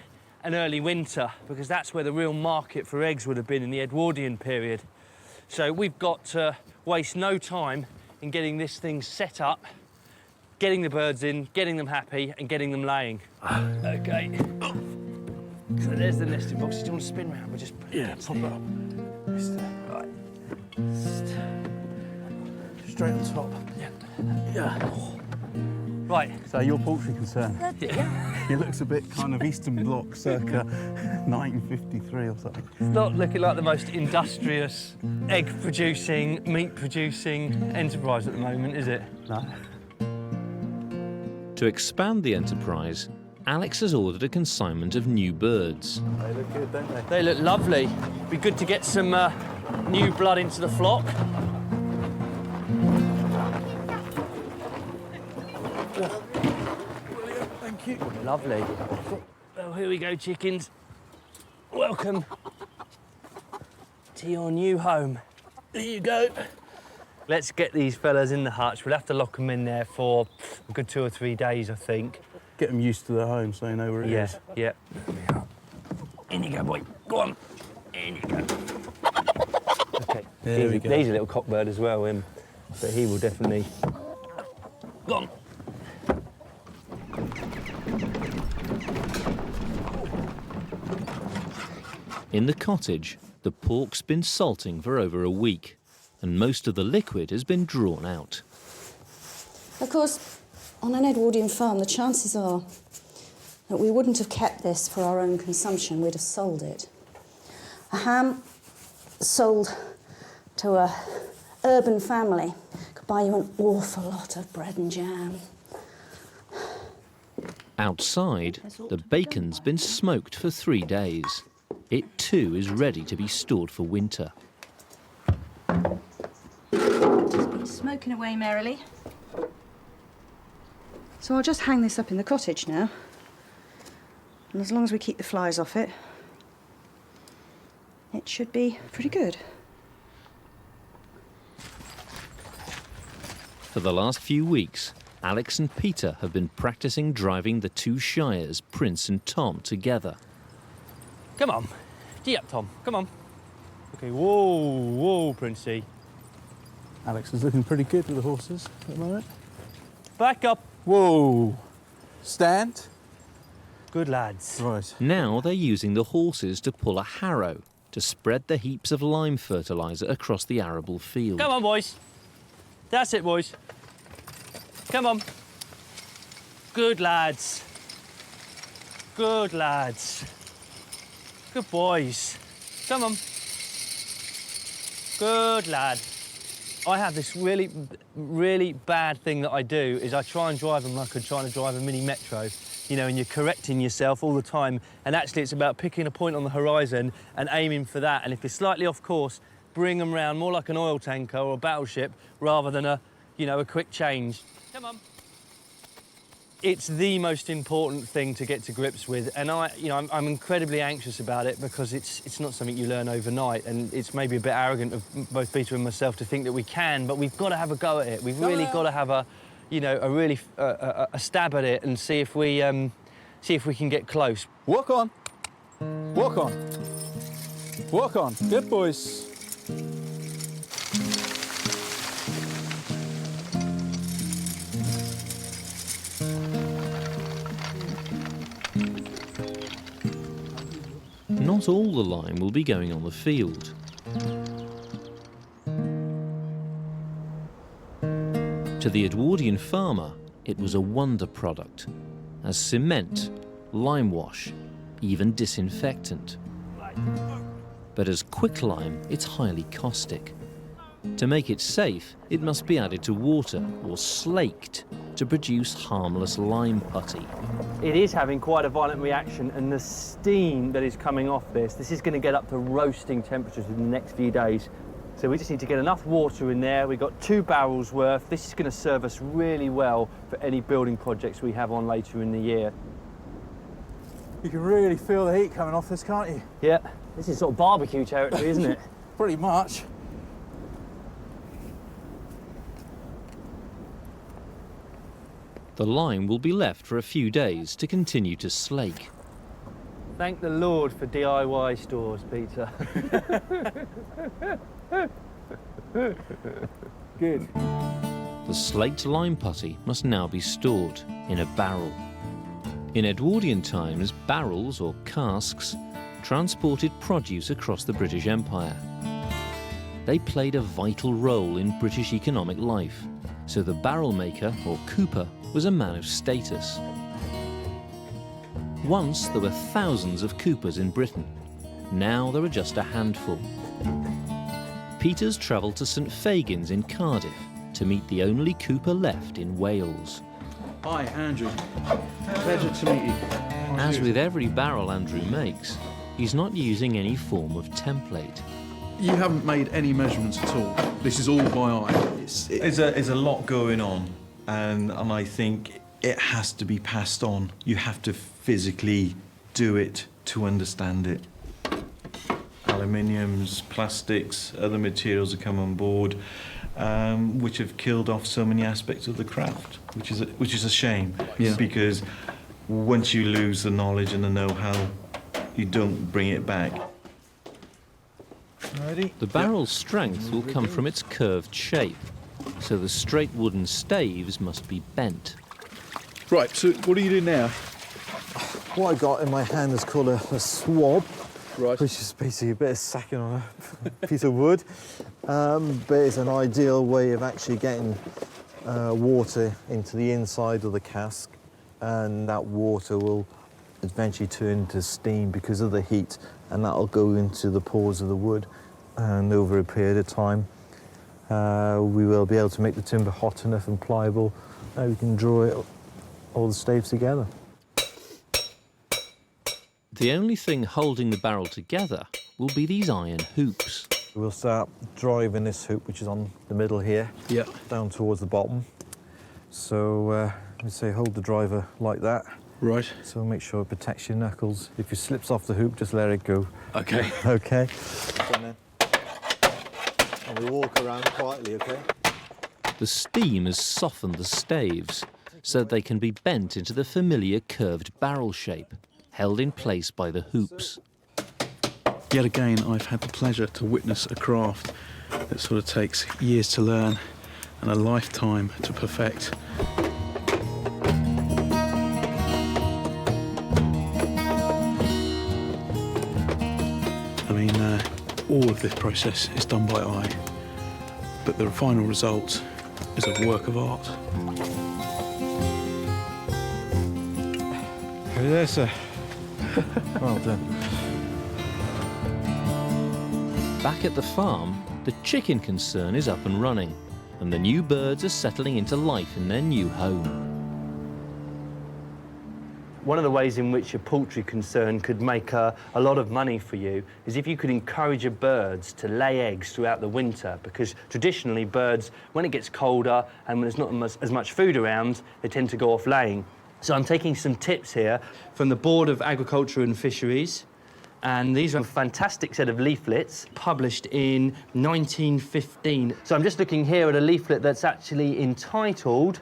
and early winter, because that's where the real market for eggs would have been in the Edwardian period. So we've got to waste no time in getting this thing set up, getting the birds in, getting them happy, and getting them laying. OK. So there's the nesting boxes. Do you want to spin round? We'll just put it pop it up. Right. Straight on top. Yeah. Right. So your poultry concern? Yeah. It looks a bit kind of Eastern Bloc, circa 1953 or something. It's not looking like the most industrious egg-producing, meat-producing enterprise at the moment, is it? No. To expand the enterprise, Alex has ordered a consignment of new birds. They look good, don't they? They look lovely. Be good to get some new blood into the flock. Thank you. Lovely. Well, here we go, chickens. Welcome to your new home. There you go. Let's get these fellas in the hutch. We'll have to lock them in there for a good 2 or 3 days, I think. Get them used to their home so they know where it is. Yeah. In you go, boy. Go on. In you go. OK. There we go. He's a little cockbird as well, him. But he will definitely... Go on. In the cottage, the pork's been salting for over a week, and most of the liquid has been drawn out. Of course, on an Edwardian farm, the chances are that we wouldn't have kept this for our own consumption, we'd have sold it. A ham sold to a urban family could buy you an awful lot of bread and jam. Outside, the bacon's been smoked for 3 days. It too is ready to be stored for winter. It's been smoking away merrily. So I'll just hang this up in the cottage now. And as long as we keep the flies off it, it should be pretty good. For the last few weeks, Alex and Peter have been practicing driving the two shires, Prince and Tom, together. Come on. Gee up, Tom. Come on. OK, whoa, Princey. Alex is looking pretty good with the horses at the moment. Back up. Whoa. Stand. Good lads. Right. Now they're using the horses to pull a harrow to spread the heaps of lime fertiliser across the arable field. Come on, boys. That's it, boys. Come on. Good lads. Good lads. Good boys. Come on. Good lad. I have this really, really bad thing that I do is I try and drive them like I'm trying to drive a mini metro, you know, and you're correcting yourself all the time. And actually it's about picking a point on the horizon and aiming for that. And if you're slightly off course, bring them round more like an oil tanker or a battleship rather than a, you know, a quick change. Come on. It's the most important thing to get to grips with, and I'm incredibly anxious about it because it's not something you learn overnight, and it's maybe a bit arrogant of both Peter and myself to think that we can, but we've got to have a go at it. We've really got to have a stab at it and see if we can get close. Walk on. Walk on. Walk on. Good boys. Not all the lime will be going on the field. To the Edwardian farmer, it was a wonder product, as cement, lime wash, even disinfectant. But as quicklime, it's highly caustic. To make it safe, it must be added to water or slaked to produce harmless lime putty. It is having quite a violent reaction, and the steam that is coming off this is going to get up to roasting temperatures in the next few days. So we just need to get enough water in there. We've got 2 barrels worth. This is going to serve us really well for any building projects we have on later in the year. You can really feel the heat coming off this, can't you? Yeah, this is sort of barbecue territory, isn't it? Pretty much. The lime will be left for a few days to continue to slake. Thank the Lord for DIY stores, Peter. Good. The slaked lime putty must now be stored in a barrel. In Edwardian times, barrels or casks transported produce across the British Empire. They played a vital role in British economic life, so the barrel maker, or cooper, was a man of status. Once there were thousands of coopers in Britain. Now there are just a handful. Peter's travelled to St Fagin's in Cardiff to meet the only cooper left in Wales. Hi, Andrew. Pleasure to meet you. As with every barrel Andrew makes, he's not using any form of template. You haven't made any measurements at all. This is all by eye. There's a lot going on, and I think it has to be passed on. You have to physically do it to understand it. Aluminiums, plastics, other materials have come on board, which have killed off so many aspects of the craft, which is a shame. Yeah. Because once you lose the knowledge and the know-how, you don't bring it back. Ready? The barrel's strength will come from its curved shape, so the straight wooden staves must be bent. Right, so what do you do now? What I got in my hand is called a swab, Right. which is basically a bit of sacking on a piece of wood, but it's an ideal way of actually getting water into the inside of the cask, and that water will eventually turn into steam because of the heat, and that'll go into the pores of the wood, and over a period of time we will be able to make the timber hot enough and pliable that we can draw all the staves together. The only thing holding the barrel together will be these iron hoops. We'll start driving this hoop, which is on the middle here, down towards the bottom. So we say hold the driver like that. Right. So make sure it protects your knuckles. If it slips off the hoop, just let it go. Okay. Okay. And we walk around quietly, okay? The steam has softened the staves so they can be bent into the familiar curved barrel shape, held in place by the hoops. Yet again, I've had the pleasure to witness a craft that sort of takes years to learn and a lifetime to perfect. I mean, all of this process is done by eye, but the final result is a work of art. There, sir. Well done. Back at the farm, the chicken concern is up and running, and the new birds are settling into life in their new home. One of the ways in which a poultry concern could make a lot of money for you is if you could encourage your birds to lay eggs throughout the winter, because traditionally birds, when it gets colder and when there's not as much food around, they tend to go off laying. So I'm taking some tips here from the Board of Agriculture and Fisheries, and these are a fantastic set of leaflets published in 1915. So I'm just looking here at a leaflet that's actually entitled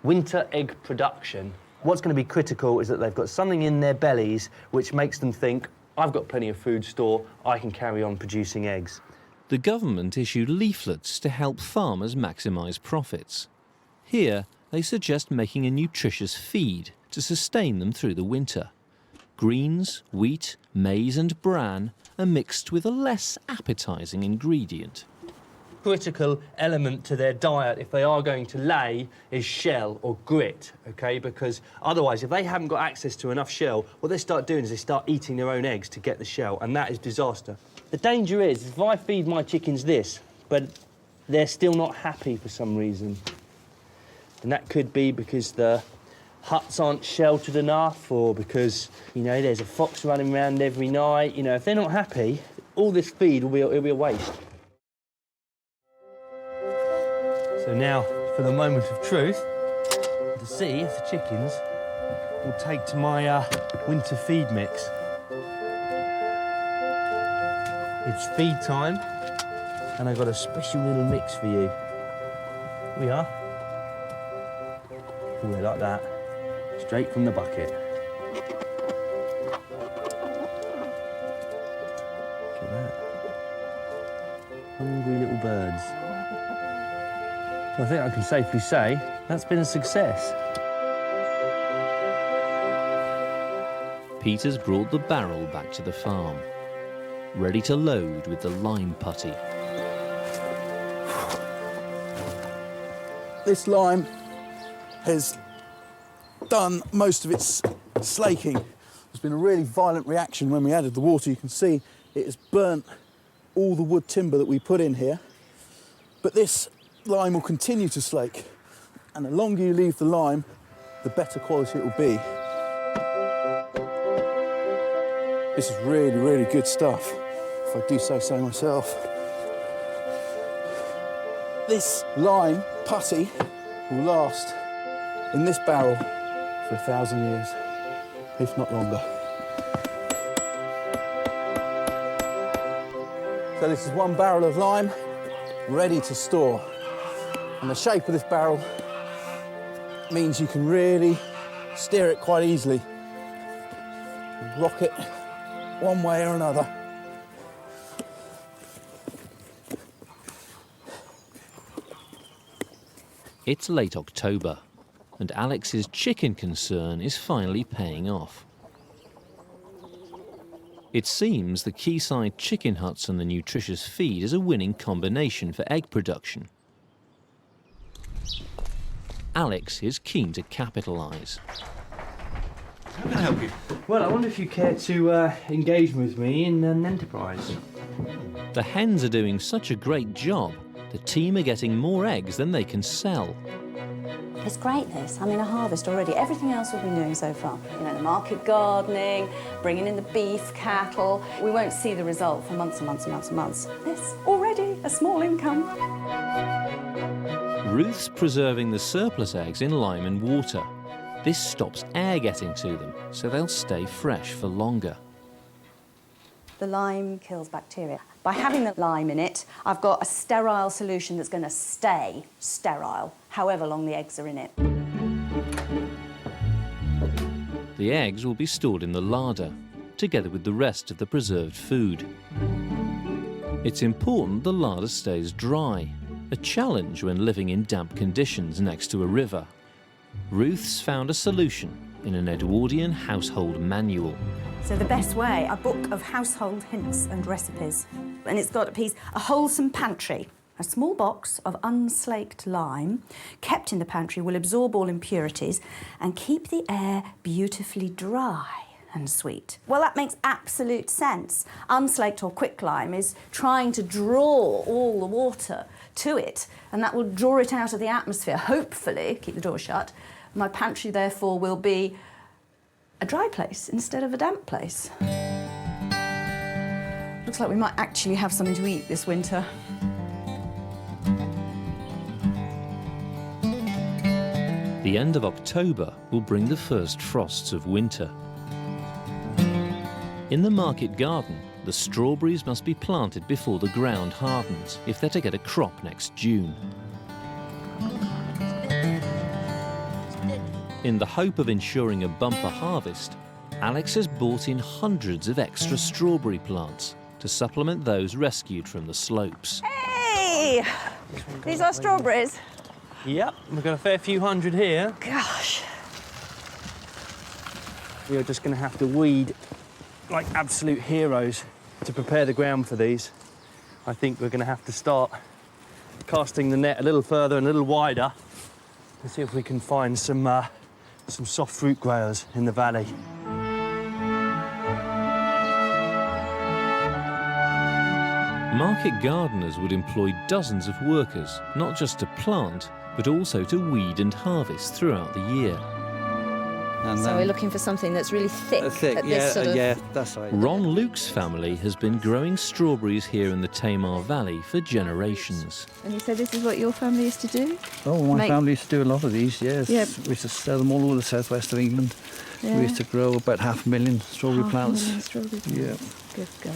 Winter Egg Production. What's going to be critical is that they've got something in their bellies which makes them think, I've got plenty of food store, I can carry on producing eggs. The government issued leaflets to help farmers maximise profits. Here, they suggest making a nutritious feed to sustain them through the winter. Greens, wheat, maize and bran are mixed with a less appetising ingredient. Critical element to their diet, if they are going to lay, is shell or grit, OK? Because otherwise, if they haven't got access to enough shell, what they start doing is they start eating their own eggs to get the shell, and that is disaster. The danger is, if I feed my chickens this, but they're still not happy for some reason, and that could be because the huts aren't sheltered enough, or because, you know, there's a fox running around every night. You know, if they're not happy, all this feed will be a waste. So now, for the moment of truth, to see if the chickens will take to my winter feed mix. It's feed time, and I've got a special little mix for you. Here we are. Ooh, like that. Straight from the bucket. Look at that. Hungry little birds. Well, I think I can safely say that's been a success. Peter's brought the barrel back to the farm, ready to load with the lime putty. This lime has done most of its slaking. There's been a really violent reaction when we added the water. You can see it has burnt all the wood timber that we put in here. But this lime will continue to slake, and the longer you leave the lime, the better quality it will be. This is really, really good stuff, if I do say so myself. This lime putty will last in this barrel for 1,000 years, if not longer. So this is one barrel of lime ready to store. And the shape of this barrel means you can really steer it quite easily. Rock it one way or another. It's late October, and Alex's chicken concern is finally paying off. It seems the quayside chicken huts and the nutritious feed is a winning combination for egg production. Alex is keen to capitalise. How can I help you? Well, I wonder if you care to engage with me in an enterprise. The hens are doing such a great job, the team are getting more eggs than they can sell. It's great, this. I'm in a harvest already. Everything else we've been doing so far. You know, the market gardening, bringing in the beef, cattle. We won't see the result for months and months and months and months. This, already a small income. Ruth's preserving the surplus eggs in lime and water. This stops air getting to them, so they'll stay fresh for longer. The lime kills bacteria. By having the lime in it, I've got a sterile solution that's going to stay sterile, however long the eggs are in it. The eggs will be stored in the larder, together with the rest of the preserved food. It's important the larder stays dry, a challenge when living in damp conditions next to a river. Ruth's found a solution in an Edwardian household manual. So the best way, a book of household hints and recipes. And it's got a wholesome pantry. A small box of unslaked lime kept in the pantry will absorb all impurities and keep the air beautifully dry and sweet. Well, that makes absolute sense. Unslaked or quicklime is trying to draw all the water to it, and that will draw it out of the atmosphere, hopefully, keep the door shut. My pantry, therefore, will be a dry place instead of a damp place. Looks like we might actually have something to eat this winter. The end of October will bring the first frosts of winter. In the market garden, the strawberries must be planted before the ground hardens if they're to get a crop next June. In the hope of ensuring a bumper harvest, Alex has bought in hundreds of extra strawberry plants to supplement those rescued from the slopes. Hey! These are strawberries. Yep, we've got a fair few hundred here. Gosh. We are just going to have to weed like absolute heroes to prepare the ground for these. I think we're going to have to start casting the net a little further and a little wider and see if we can find some soft fruit growers in the valley. Market gardeners would employ dozens of workers, not just to plant, but also to weed and harvest throughout the year. And so we're looking for something that's really thick. At this sort of... yeah, that's right. Ron Luke's family has been growing strawberries here in the Tamar Valley for generations. And you said this is what your family used to do? Oh, my family used to do a lot of these, yes. Yeah. We used to sell them all over the southwest of England. Yeah. We used to grow about 500,000 strawberry plants. Strawberry plants. Yeah. Good God.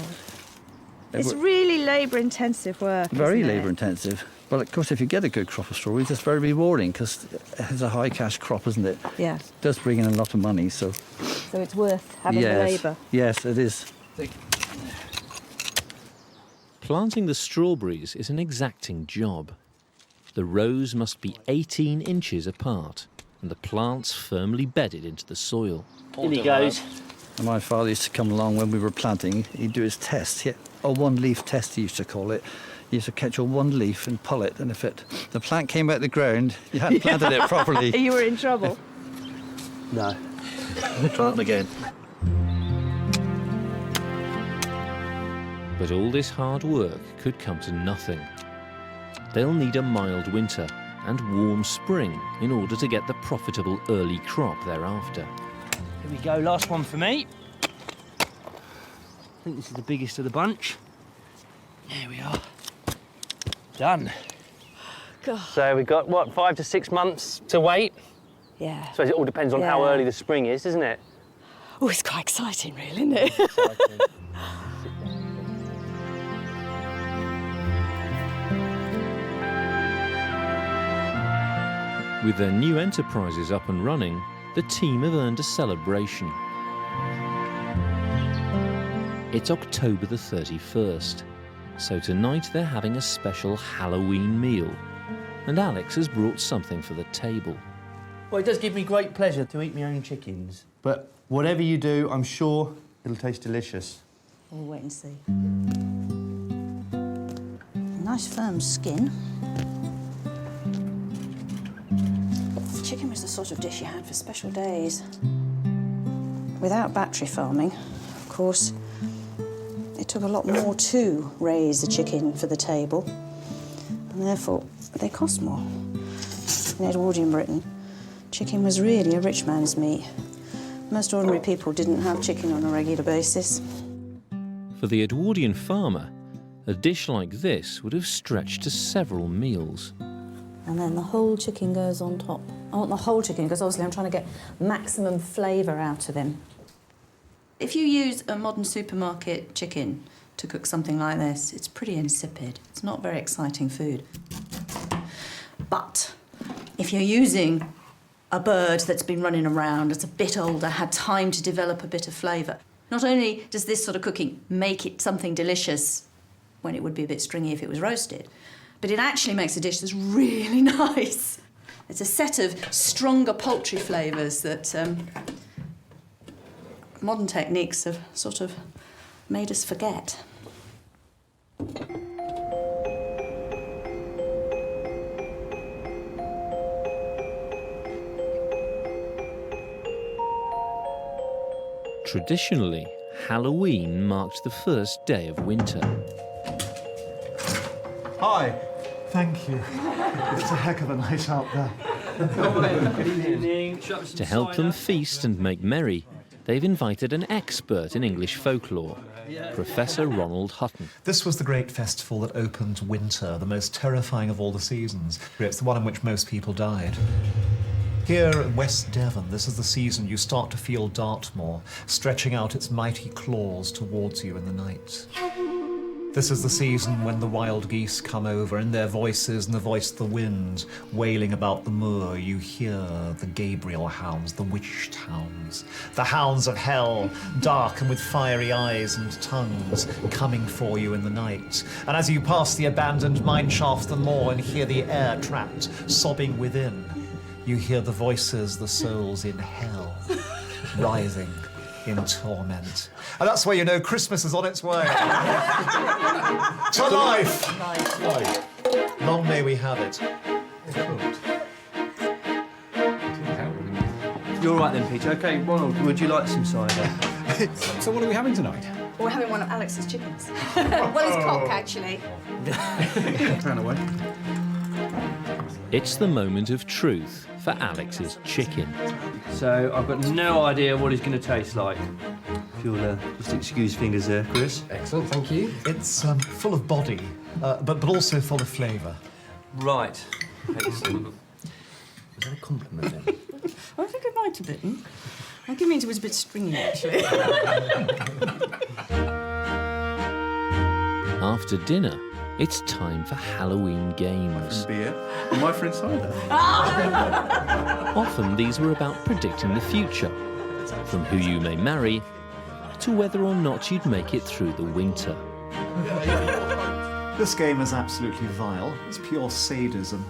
It's really labour-intensive work, Very isn't it? labour-intensive. Well, of course, if you get a good crop of strawberries, it's very rewarding because it's a high-cash crop, isn't it? Yeah. It does bring in a lot of money, so... So it's worth having the labour. Yes, it is. Planting the strawberries is an exacting job. The rows must be 18 inches apart and the plants firmly bedded into the soil. In he goes. My father used to come along when we were planting. He'd do his test, a one-leaf test, he used to call it. He used to catch on one leaf and pull it, and if the plant came out the ground, you hadn't planted it properly. You were in trouble? No. Plant again. But all this hard work could come to nothing. They'll need a mild winter and warm spring in order to get the profitable early crop thereafter. Here we go, last one for me. I think this is the biggest of the bunch. There we are. Done. God. So we've got, what, 5 to 6 months to wait? Yeah. I suppose it all depends on how early the spring is, isn't it? Oh, it's quite exciting, really, isn't it? With their new enterprises up and running, the team have earned a celebration. It's October the 31st, so tonight they're having a special Halloween meal, and Alex has brought something for the table. Well, it does give me great pleasure to eat my own chickens, but whatever you do, I'm sure it'll taste delicious. We'll wait and see. Nice firm skin. was the sort of dish you had for special days. Without battery farming, of course, it took a lot more to raise a chicken for the table, and therefore they cost more. In Edwardian Britain, chicken was really a rich man's meat. Most ordinary people didn't have chicken on a regular basis. For the Edwardian farmer, a dish like this would have stretched to several meals. And then the whole chicken goes on top. I want the whole chicken because obviously I'm trying to get maximum flavour out of him. If you use a modern supermarket chicken to cook something like this, it's pretty insipid. It's not very exciting food. But if you're using a bird that's been running around, that's a bit older, had time to develop a bit of flavour, not only does this sort of cooking make it something delicious when it would be a bit stringy if it was roasted, but it actually makes a dish that's really nice. It's a set of stronger poultry flavours that modern techniques have sort of made us forget. Traditionally, Halloween marked the first day of winter. Hi, thank you. It's a heck of a night out there. To help them feast and make merry, they've invited an expert in English folklore, Professor Ronald Hutton. This was the great festival that opened winter, the most terrifying of all the seasons. It's the one in which most people died. Here in West Devon, this is the season you start to feel Dartmoor stretching out its mighty claws towards you in the night. This is the season when the wild geese come over, in their voices and the voice of the wind, wailing about the moor. You hear the Gabriel hounds, the witched hounds, the hounds of hell, dark and with fiery eyes and tongues, coming for you in the night. And as you pass the abandoned mine shafts of the moor and hear the air trapped, sobbing within, you hear the voices, the souls in hell, writhing in torment. And that's where you know Christmas is on its way. To life! Life. Long may we have it. You're all right then, Peter. OK, Ronald, would you like some cider? So what are we having tonight? We're having one of Alex's chickens. Well, his cock, actually. Turn away. It's the moment of truth for Alex's chicken. So I've got no idea what it's going to taste like. If you'll just excuse fingers there, Chris. Excellent, thank you. It's full of body, but also full of flavour. Right. Excellent. Was that a compliment then? I think it might have been. I think it means it was a bit stringy, actually. After dinner, it's time for Halloween games. Beer. And my friend cider. Often these were about predicting the future, from who you may marry to whether or not you'd make it through the winter. This game is absolutely vile. It's pure sadism.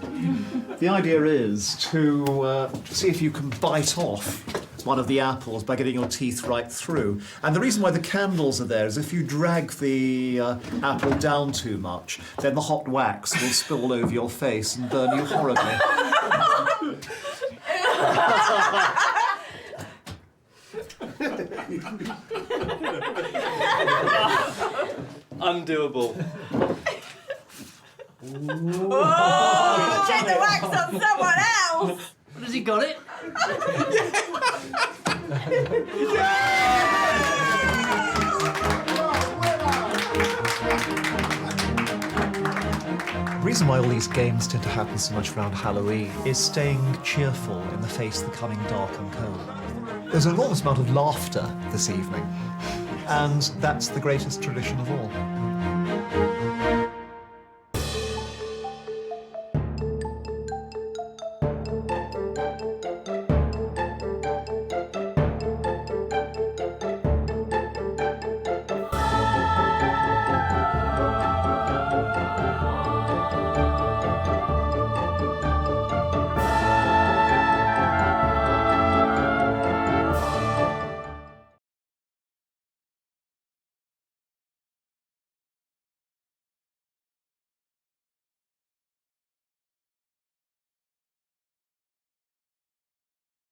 The idea is to see if you can bite off one of the apples by getting your teeth right through. And the reason why the candles are there is if you drag the apple down too much, then the hot wax will spill over your face and burn you horribly. Undoable. Oh, check the wax on someone else. Has he got it? The reason why all these games tend to happen so much around Halloween is staying cheerful in the face of the coming dark and cold. There's an enormous amount of laughter this evening, and that's the greatest tradition of all.